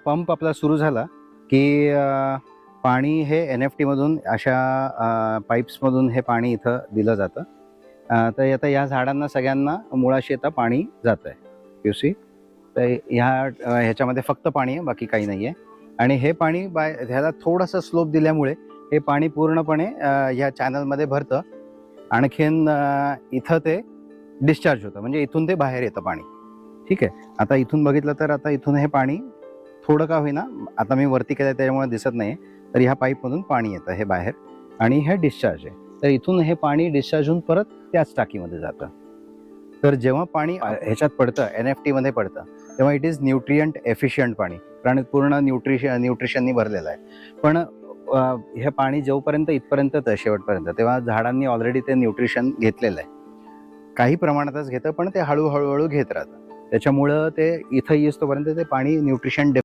Pump आपला सुरू झाला की पाणी हे NFT मधून अशा पाईप्समधून हे पाणी इथं दिलं जातं. तर आता या झाडांना सगळ्यांना मुळाशी आता पाणी जात आहे. यू सी, तर ह्याच्यामध्ये फक्त पाणी आहे, बाकी काही नाही आहे. आणि हे पाणी ह्याला थोडंसं स्लोप दिल्यामुळे हे पाणी पूर्णपणे ह्या चॅनलमध्ये भरतं. आणखीन इथं ते डिस्चार्ज होतं, म्हणजे इथून ते बाहेर येतं पाणी. ठीक आहे. आता इथून बघितलं तर आता इथून हे पाणी थोडं का होईना, आता मी वरती केलं त्याच्यामुळे दिसत नाही, तर ह्या पाईपमधून पाणी येतं हे बाहेर आणि हे डिस्चार्ज आहे. तर इथून हे पाणी डिस्चार्ज होऊन परत त्याच टाकीमध्ये जातं. तर जेव्हा पाणी ह्याच्यात पडतं, NFT मध्ये पडतं, तेव्हा इट इज न्यूट्रियंट एफिशियंट पाणी, कारण पूर्ण न्यूट्रिशननी भरलेलं आहे. पण हे पाणी जोपर्यंत इथपर्यंत शेवटपर्यंत, तेव्हा झाडांनी ऑलरेडी ते न्यूट्रिशन घेतलेलं आहे. काही प्रमाणातच घेतं, पण ते हळूहळू घेत राहतं. त्याच्यामुळं ते इथं येईस्तोपर्यंत ते पाणी न्यूट्रिशन